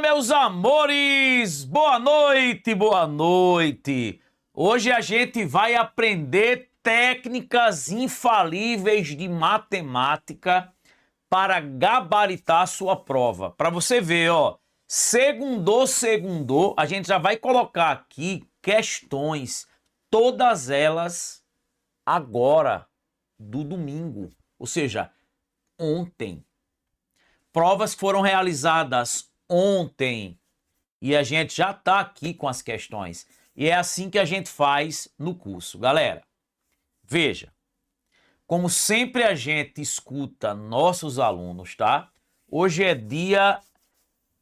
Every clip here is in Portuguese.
meus amores! Boa noite, boa noite! Hoje a gente vai aprender técnicas infalíveis de matemática para gabaritar sua prova. Para você ver, ó, segundou, a gente já vai colocar aqui questões, todas elas agora, do domingo, ou seja, ontem. Provas que foram realizadas ontem e a gente já está aqui com as questões. E é assim que a gente faz no curso. Galera, veja, como sempre a gente escuta nossos alunos, tá? Hoje é dia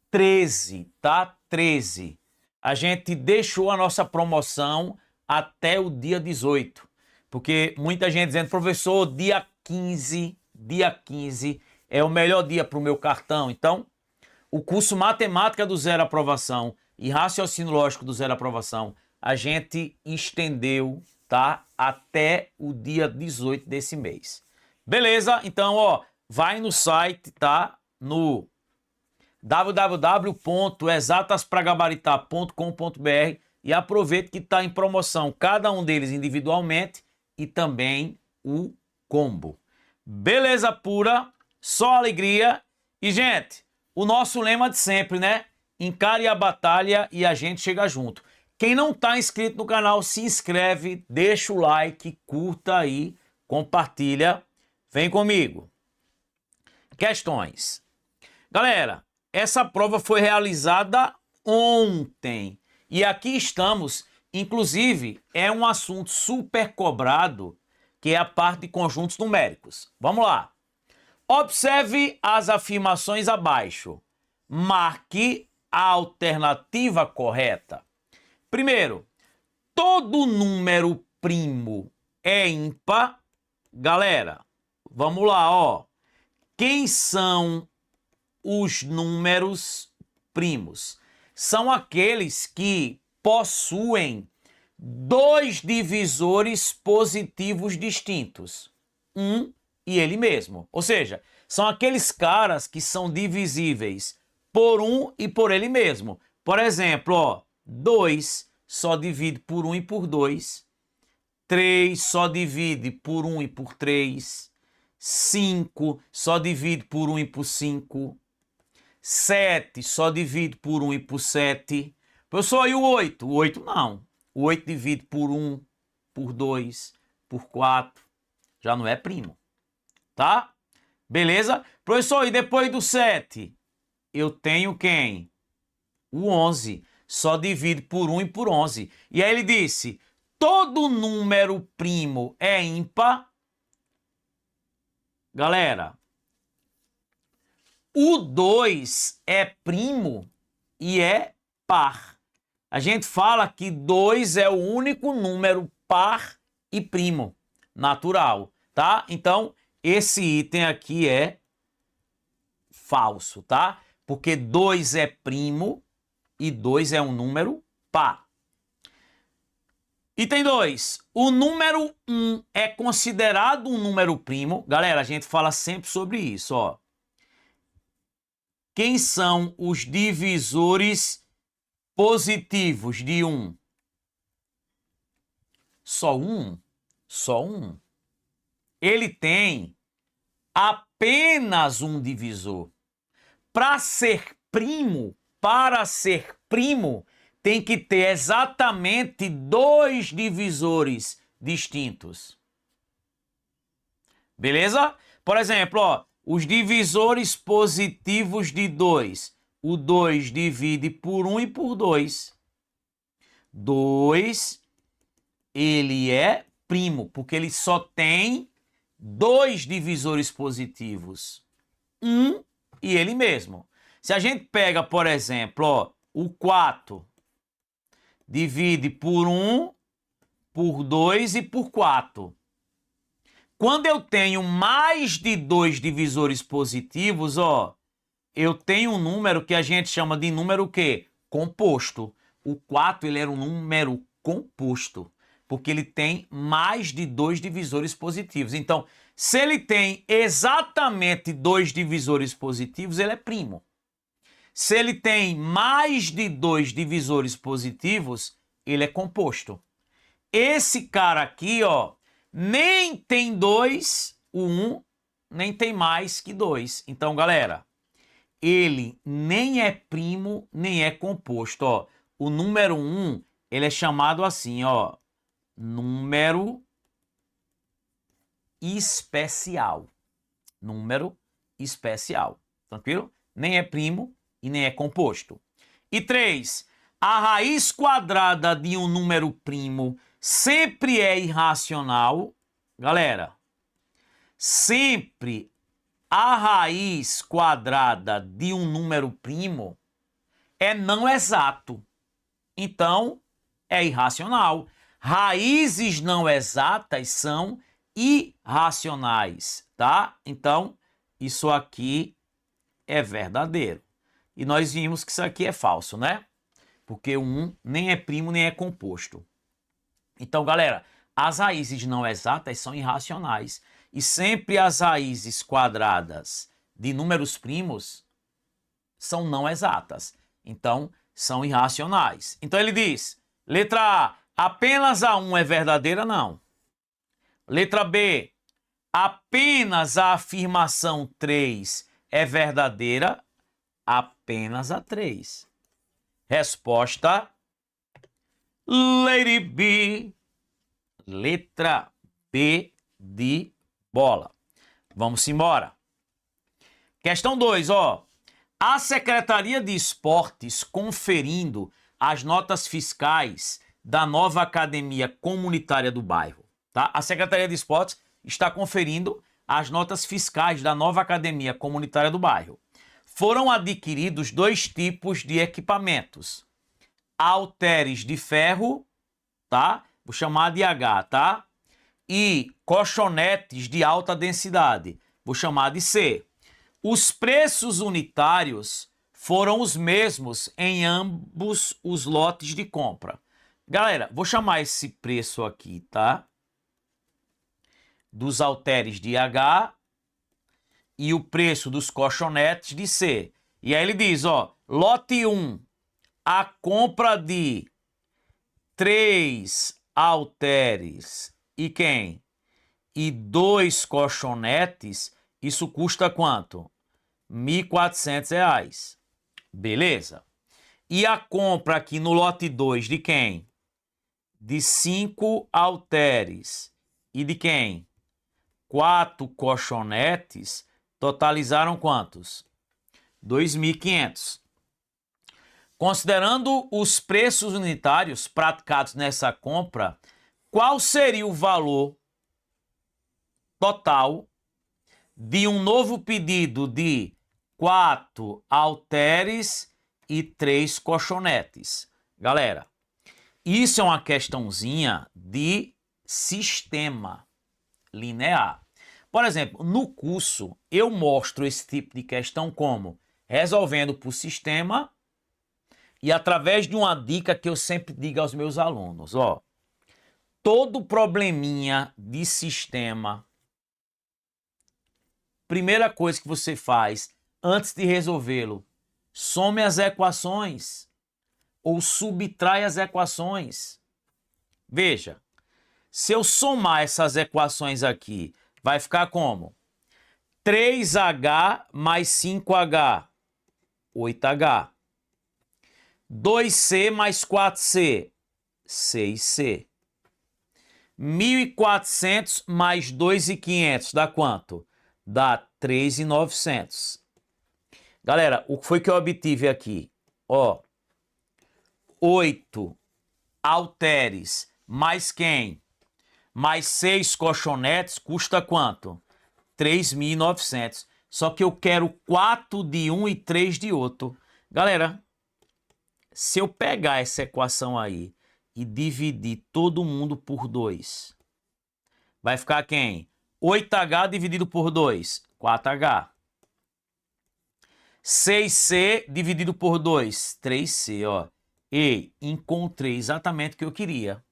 13, tá? 13. A gente deixou a nossa promoção até o dia 18, porque muita gente dizendo, professor, dia 15 é o melhor dia para o meu cartão. Então, o curso Matemática do Zero Aprovação e Raciocínio Lógico do Zero Aprovação, a gente estendeu, tá? Até o dia 18 desse mês. Beleza? Então, ó, vai no site, tá? No www.exataspragabaritar.com.br e aproveite que está em promoção cada um deles individualmente e também o combo. Beleza pura, só alegria. E, gente, o nosso lema de sempre, né? Encare a batalha e a gente chega junto. Quem não está inscrito no canal, se inscreve, deixa o like, curta aí, compartilha. Vem comigo. Questões. Galera, essa prova foi realizada ontem. E aqui estamos, inclusive, é um assunto super cobrado, que é a parte de conjuntos numéricos. Vamos lá. Observe as afirmações abaixo. Marque a alternativa correta. Primeiro, todo número primo é ímpar. Galera, vamos lá, ó. Quem são os números primos? São aqueles que possuem dois divisores positivos distintos. E ele mesmo. Ou seja, são aqueles caras que são divisíveis por e por ele mesmo. Por exemplo, ó, 2 só divide por 1 e por 2. 3 só divide por 1 e por 3. 5 só divide por 1 e por 5. 7 só divide por 1 e por 7. Professor, e o 8? O 8 não. O 8 divide por 1, por 2, por 4. Já não é primo. Tá? Beleza? Professor, e depois do 7? Eu tenho quem? O 11. Só divide por 1 e por 11. E aí ele disse, todo número primo é ímpar. Galera, o 2 é primo e é par. A gente fala que 2 é o único número par e primo natural, tá? Então, esse item aqui é falso, tá? Porque 2 é primo e 2 é um número par. Item 2. O número 1 é considerado um número primo. Galera, a gente fala sempre sobre isso, ó. Quem são os divisores positivos de 1? Só um? Só um. Ele tem apenas um divisor. Para ser primo, tem que ter exatamente dois divisores distintos. Beleza? Por exemplo, ó, os divisores positivos de 2. O 2 divide por 1 e por 2. 2, ele é primo, porque ele só tem dois divisores positivos. 1 e ele mesmo. Se a gente pega, por exemplo, ó, o 4 divide por 1, por 2 e por 4. Quando eu tenho mais de dois divisores positivos, ó, eu tenho um número que a gente chama de número o quê? Composto. O 4, ele era um número composto, porque ele tem mais de dois divisores positivos. Então, se ele tem exatamente dois divisores positivos, ele é primo. Se ele tem mais de 2 divisores positivos, ele é composto. Esse cara aqui, ó, nem tem 2, o 1, nem tem mais que 2. Então, galera, ele nem é primo, nem é composto, ó. O número 1, ele é chamado assim, ó, número especial. Número especial. Tranquilo? Nem é primo e nem é composto. E 3, a raiz quadrada de um número primo sempre é irracional. Galera, sempre a raiz quadrada de um número primo é não exato. Então, é irracional. Raízes não exatas são irracionais, tá? Então, isso aqui é verdadeiro. E nós vimos que isso aqui é falso, né? Porque o 1 nem é primo nem é composto. Então, galera, as raízes não exatas são irracionais. E sempre as raízes quadradas de números primos são não exatas. Então, são irracionais. Então, ele diz, letra A, apenas a 1 é verdadeira? Não. Letra B, apenas a afirmação 3 é verdadeira? Apenas a 3. Resposta, Lady B. Letra B de bola. Vamos embora. Questão 2, ó. A Secretaria de Esportes conferindo as notas fiscais da nova Academia Comunitária do Bairro. Tá? A Secretaria de Esportes está conferindo as notas fiscais da nova Academia Comunitária do Bairro. Foram adquiridos 2 tipos de equipamentos. Halteres de ferro, tá? Vou chamar de H, tá? E colchonetes de alta densidade, vou chamar de C. Os preços unitários foram os mesmos em ambos os lotes de compra. Galera, vou chamar esse preço aqui, tá? Dos halteres de H e o preço dos colchonetes de C. E aí ele diz, ó, lote 1, a compra de 3 halteres e quem? E 2 colchonetes, isso custa quanto? R$ 1.400. Beleza. E a compra aqui no lote 2 de quem? De 5 halteres e de quem? 4 colchonetes, totalizaram quantos? 2.500. Considerando os preços unitários praticados nessa compra, qual seria o valor total de um novo pedido de 4 halteres e 3 colchonetes? Galera, isso é uma questãozinha de sistema linear. Por exemplo, no curso eu mostro esse tipo de questão como resolvendo por sistema e através de uma dica que eu sempre digo aos meus alunos, ó, todo probleminha de sistema, primeira coisa que você faz antes de resolvê-lo, some as equações ou subtrai as equações. Veja, se eu somar essas equações aqui, vai ficar como? 3H mais 5H, 8H. 2C mais 4C, 6C. 1.400 mais 2.500 dá quanto? Dá 3.900. Galera, o que foi que eu obtive aqui? Ó, 8 halteres mais quem? Mais 6 colchonetes custa quanto? 3.900. Só que eu quero 4 de um e 3 de outro. Galera, se eu pegar essa equação aí e dividir todo mundo por 2, vai ficar quem? 8H dividido por 2, 4H. 6C dividido por 2, 3C, ó. E encontrei exatamente o que eu queria.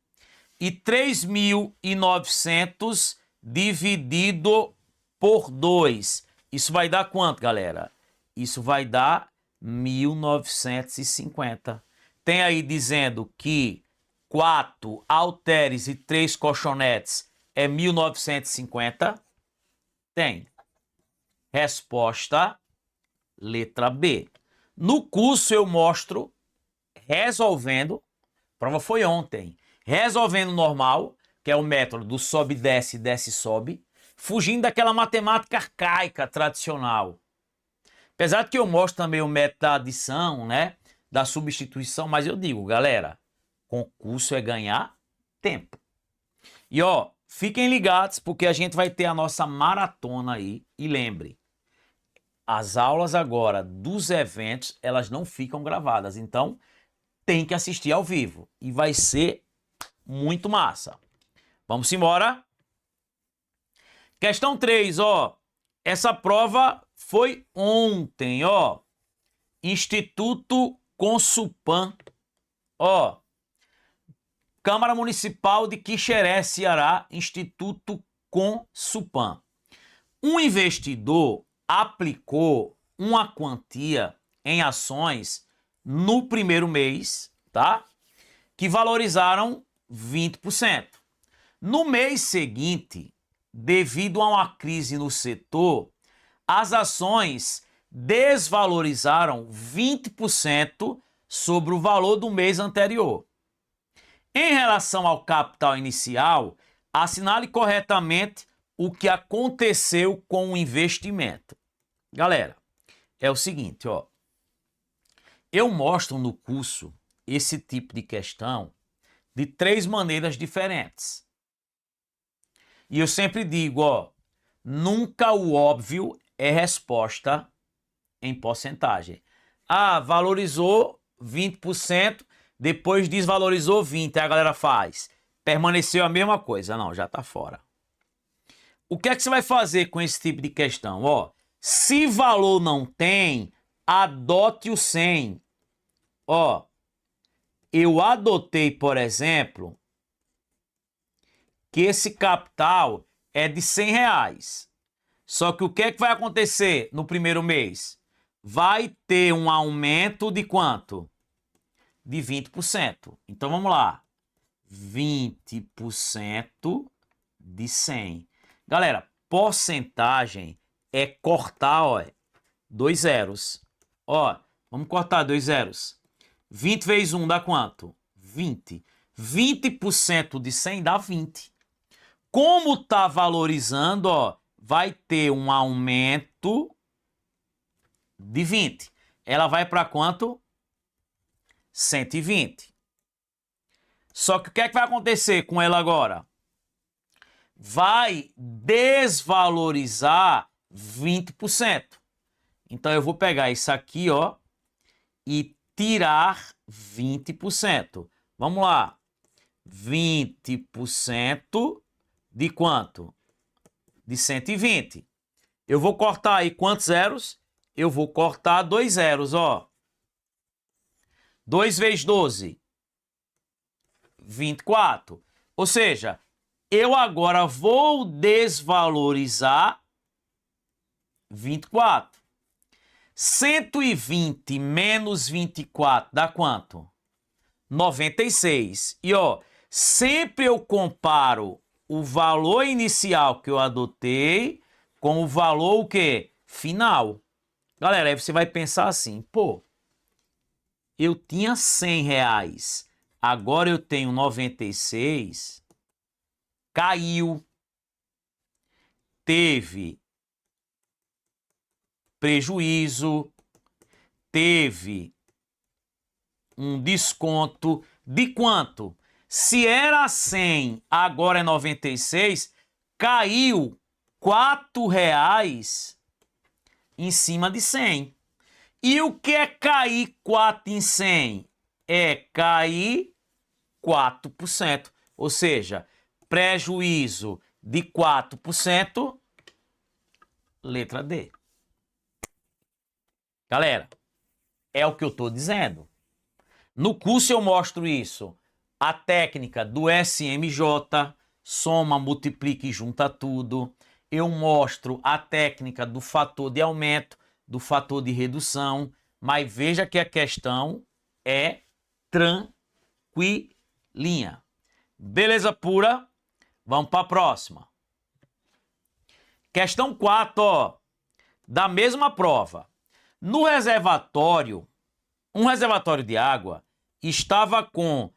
E 3.900 dividido por 2. Isso vai dar quanto, galera? Isso vai dar 1.950. Tem aí dizendo que 4 halteres e 3 colchonetes é 1.950? Tem. Resposta, letra B. No curso eu mostro resolvendo, a prova foi ontem, resolvendo normal, que é o método do sobe, desce, sobe, fugindo daquela matemática arcaica, tradicional. Apesar de que eu mostro também o método da adição, né, da substituição, mas eu digo, galera, concurso é ganhar tempo. E ó, fiquem ligados porque a gente vai ter a nossa maratona aí. E lembre, as aulas agora dos eventos, elas não ficam gravadas. Então, tem que assistir ao vivo. E vai ser muito massa. Vamos embora? Questão 3, ó. Essa prova foi ontem, ó. Instituto Consupan, ó. Câmara Municipal de Quixeré, Ceará, Instituto Consupan. Um investidor aplicou uma quantia em ações no primeiro mês, tá? Que valorizaram 20%. No mês seguinte, devido a uma crise no setor, as ações desvalorizaram 20% sobre o valor do mês anterior. Em relação ao capital inicial, assinale corretamente o que aconteceu com o investimento. Galera, é o seguinte, ó. Eu mostro no curso esse tipo de questão de 3 maneiras diferentes. E eu sempre digo, ó, nunca o óbvio é resposta em porcentagem. Ah, valorizou 20%, depois desvalorizou 20%, aí a galera faz. Permaneceu a mesma coisa. Não, já tá fora. O que é que você vai fazer com esse tipo de questão? Ó, se valor não tem, adote o 100. Ó, eu adotei, por exemplo, que esse capital é de R$100. Só que o que é que vai acontecer no primeiro mês? Vai ter um aumento de quanto? De 20%. Então vamos lá. 20% de 100. Galera, porcentagem é cortar, ó, 2 zeros. Ó, vamos cortar 2 zeros. 20 vezes 1 dá quanto? 20. 20% de 100 dá 20. Como tá valorizando, ó, vai ter um aumento de 20. Ela vai para quanto? 120. Só que o que é que vai acontecer com ela agora? Vai desvalorizar 20%. Então eu vou pegar isso aqui, ó, e tirar 20%. Vamos lá. 20% de quanto? De 120. Eu vou cortar aí quantos zeros? Eu vou cortar 2 zeros, ó. 2 vezes 12. 24. Ou seja, eu agora vou desvalorizar 24. 120 menos 24 dá quanto? 96. E ó, sempre eu comparo o valor inicial que eu adotei com o valor o quê? Final. Galera, aí você vai pensar assim, pô, eu tinha R$100, agora eu tenho 96, caiu, teve prejuízo, teve um desconto de quanto? Se era 100, agora é 96, caiu R$4 em cima de 100. E o que é cair 4 em 100? É cair 4%. Ou seja, prejuízo de 4%, letra D. Galera, é o que eu estou dizendo. No curso eu mostro isso. A técnica do SMJ, soma, multiplica e junta tudo. Eu mostro a técnica do fator de aumento, do fator de redução, Mas veja que a questão é tranquilinha. Beleza pura? Vamos para a próxima. Questão 4, ó, da mesma prova. No reservatório, um reservatório de água estava com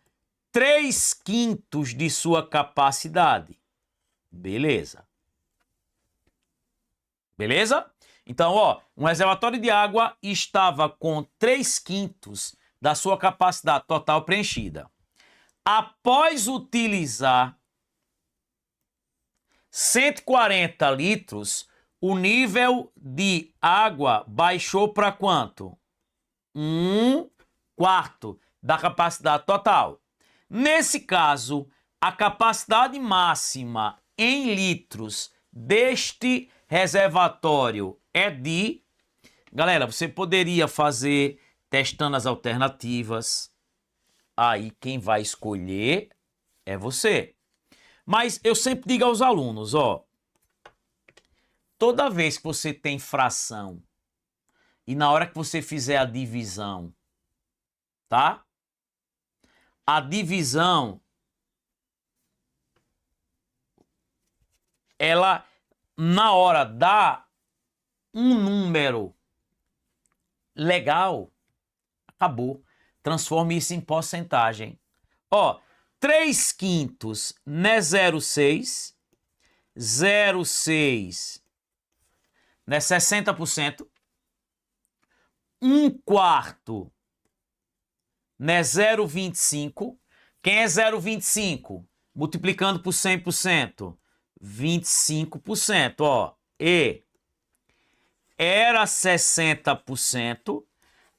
3/5 de sua capacidade. Beleza. Beleza? Então, ó, um reservatório de água estava com 3/5 da sua capacidade total preenchida. Após utilizar 140 litros, o nível de água baixou para quanto? 1/4 da capacidade total. Nesse caso, a capacidade máxima em litros deste reservatório é de... Galera, você poderia fazer testando as alternativas. Aí quem vai escolher é você. Mas eu sempre digo aos alunos, ó, toda vez que você tem fração e na hora que você fizer a divisão, tá? A divisão, ela, na hora, dá um número legal, acabou. Transforme isso em porcentagem. Ó, 3/5 não é 0,6. 0,6 não é 60%. 1/4 não é 0,25. Quem é 0,25? Multiplicando por 100%. 25%, ó. E era 60%,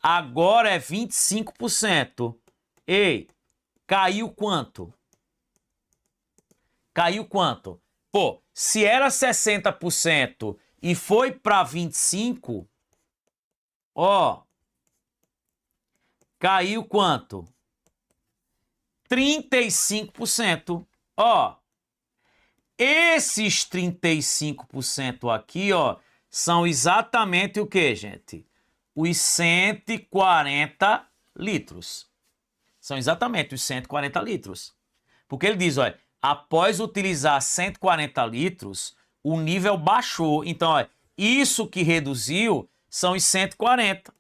agora é 25%. E caiu quanto? Caiu quanto? Pô, se era 60% e foi para 25%, ó, caiu quanto? 35%. Ó, esses 35% aqui, ó, são exatamente o que, gente? Os 140 litros. São exatamente os 140 litros. Porque ele diz, olha, após utilizar 140 litros, o nível baixou. Então, olha, isso que reduziu são os 140.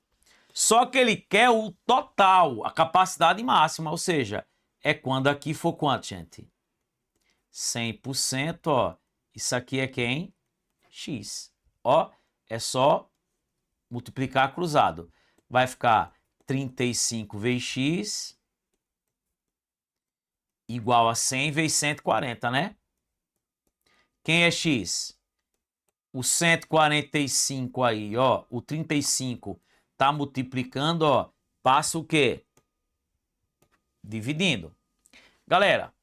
Só que ele quer o total, a capacidade máxima, ou seja, é quando aqui for quanto, gente? 100%, ó. Isso aqui é quem? X. Ó, é só multiplicar cruzado. Vai ficar 35 vezes x igual a 100 vezes 140, né? Quem é x? O 145 aí, ó. O 35 tá multiplicando, ó. Passa o quê? Dividindo. Galera,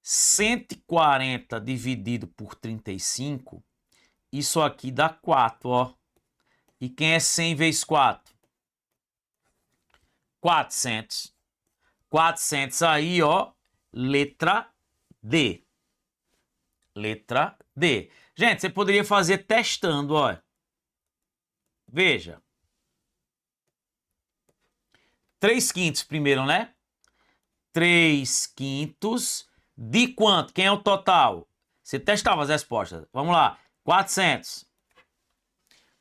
140 dividido por 35, isso aqui dá 4, ó. E quem é 100 vezes 4? 400. 400 aí, ó. Letra D. Letra D. Gente, você poderia fazer testando, ó. Veja. 3/5 primeiro, né? 3/5 de quanto? Quem é o total? Você testava as respostas. Vamos lá. 400.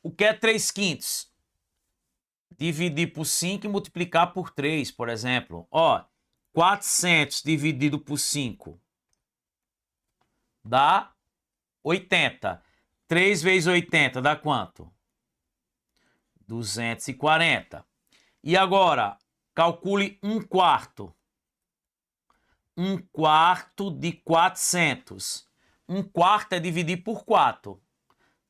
O que é 3/5? Dividir por 5 e multiplicar por 3, por exemplo. Ó, 400 dividido por 5 dá 80. 3 vezes 80 dá quanto? 240. E agora, calcule 1/4. 1/4 de 400. 1/4 é dividir por 4.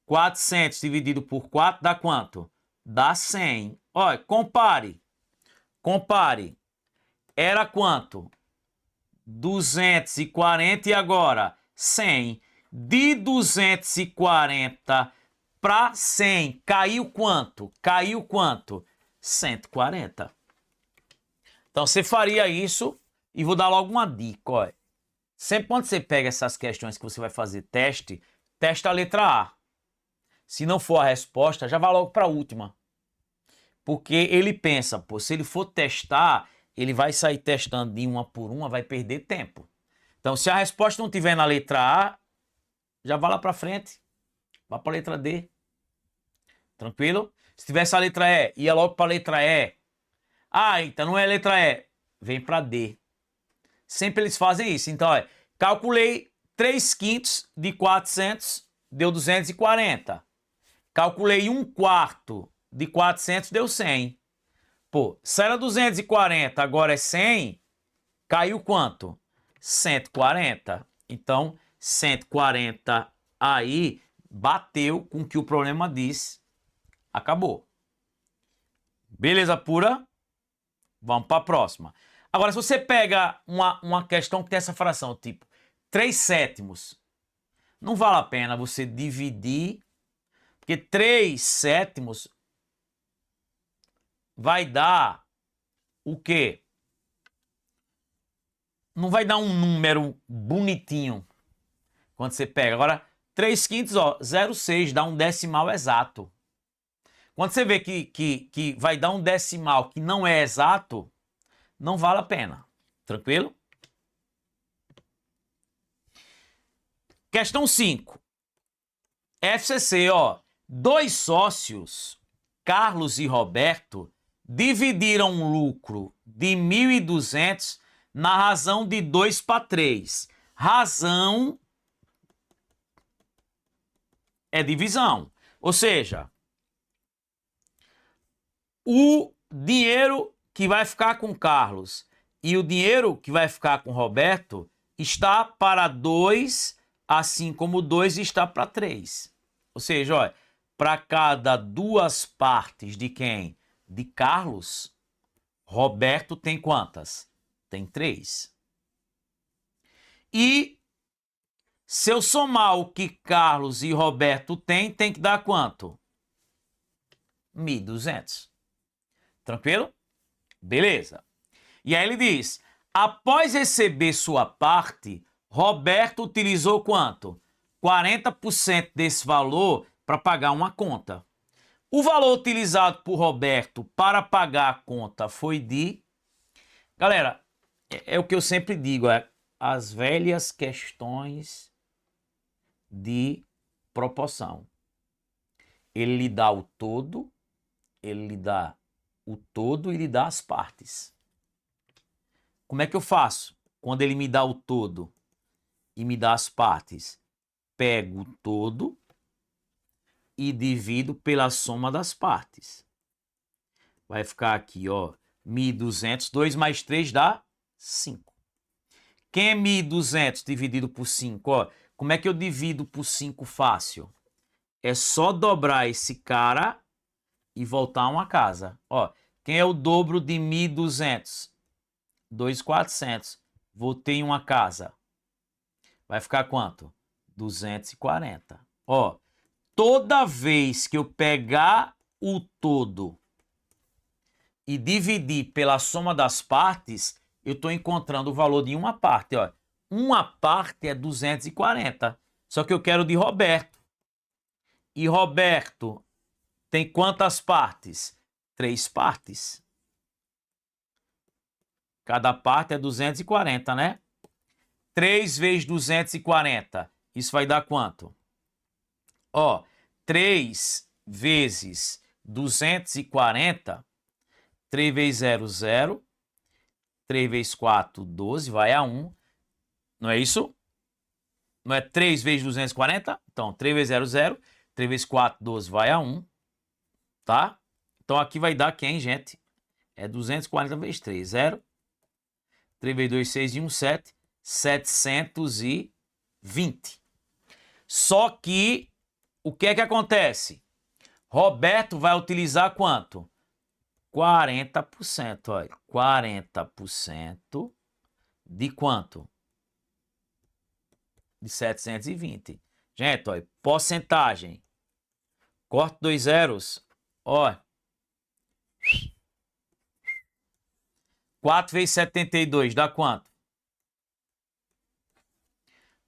400 dividido por 4 dá quanto? Dá 100. Olha, compare. Compare. Era quanto? 240 e agora 100. De 240 para 100, caiu quanto? Caiu quanto? 140. Então você faria isso e vou dar logo uma dica, olha. Sempre quando você pega essas questões que você vai fazer teste, testa a letra A. Se não for a resposta, já vai logo para a última. Porque ele pensa, pô, se ele for testar, ele vai sair testando de uma por uma, vai perder tempo. Então, se a resposta não tiver na letra A, já vá lá para frente, vá para a letra D. Tranquilo? Se tivesse a letra E, ia logo para a letra E. Ah, então não é letra E, vem para D. Sempre eles fazem isso. Então, olha, calculei 3/5 de 400, deu 240. Calculei 1/4 de 400, deu 100. Pô, se era 240, agora é 100, caiu quanto? 140. Então, 140 aí bateu com o que o problema disse. Acabou. Beleza pura? Vamos para a próxima. Agora, se você pega uma questão que tem essa fração, tipo 3/7, não vale a pena você dividir, porque 3/7 vai dar o quê? Não vai dar um número bonitinho quando você pega. Agora, 3/5, ó, 0,6 dá um decimal exato. Quando você vê que vai dar um decimal que não é exato, não vale a pena. Tranquilo? Questão 5. FCC, ó. 2 sócios, Carlos e Roberto, dividiram um lucro de 1.200 na razão de 2/3. Razão é divisão. Ou seja, o dinheiro que vai ficar com Carlos e o dinheiro que vai ficar com Roberto está para 2, assim como 2 está para 3. Ou seja, olha, para cada 2 partes de quem? De Carlos, Roberto tem quantas? Tem 3. E se eu somar o que Carlos e Roberto tem que dar quanto? 1.200. Tranquilo? Beleza. E aí ele diz, após receber sua parte, Roberto utilizou quanto? 40% desse valor para pagar uma conta. O valor utilizado por Roberto para pagar a conta foi de... Galera, é o que eu sempre digo, é as velhas questões de proporção. Ele lhe dá o todo, ele lhe dá o todo e lhe dá as partes. Como é que eu faço? Quando ele me dá o todo e me dá as partes, pego o todo e divido pela soma das partes. Vai ficar aqui, ó, 1.200, 2 mais 3 dá 5. Quem é 1.200 dividido por 5? Ó, como é que eu divido por 5 fácil? É só dobrar esse cara e voltar a uma casa. Ó, quem é o dobro de 1.200? 2.400. Voltei em uma casa. Vai ficar quanto? 240. Ó, toda vez que eu pegar o todo e dividir pela soma das partes, eu estou encontrando o valor de uma parte. Ó. Uma parte é 240. Só que eu quero de Roberto. E Roberto tem quantas partes? 3 partes. Cada parte é 240, né? 3 vezes 240. Isso vai dar quanto? Ó, 3 vezes 240. 3 vezes 0, 0. 3 vezes 4, 12. Vai a 1. Não é isso? Não é 3 vezes 240? Então, 3 vezes 0, 0. 3 vezes 4, 12. Vai a 1. Tá? Então, aqui vai dar quem, gente? É 240 vezes 3. 0. 3 vezes 2, 6 e 1, 7. 720. Só que, o que é que acontece? Roberto vai utilizar quanto? 40%, olha. 40% de quanto? De 720. Gente, olha, porcentagem. Corta 2 zeros. Olha. 4 vezes 72 dá quanto?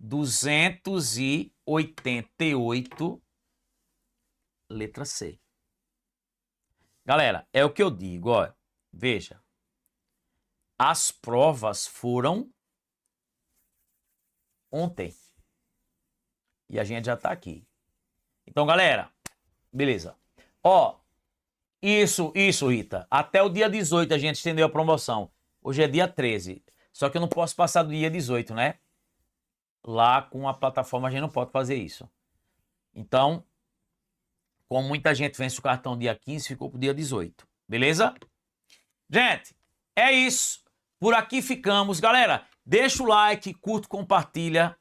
288, letra C. Galera, é o que eu digo, ó. Veja. As provas foram ontem. E a gente já tá aqui. Então, galera, beleza. Ó, isso, Rita. Até o dia 18 a gente estendeu a promoção. Hoje é dia 13. Só que eu não posso passar do dia 18, né? Lá com a plataforma a gente não pode fazer isso. Então, como muita gente vence o cartão dia 15, ficou pro dia 18. Beleza? Gente, é isso. Por aqui ficamos. Galera, deixa o like, curta, compartilha.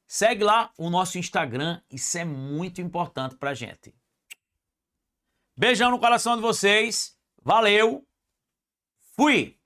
Segue lá o nosso Instagram. Isso é muito importante pra gente. Beijão no coração de vocês. Valeu. Fui.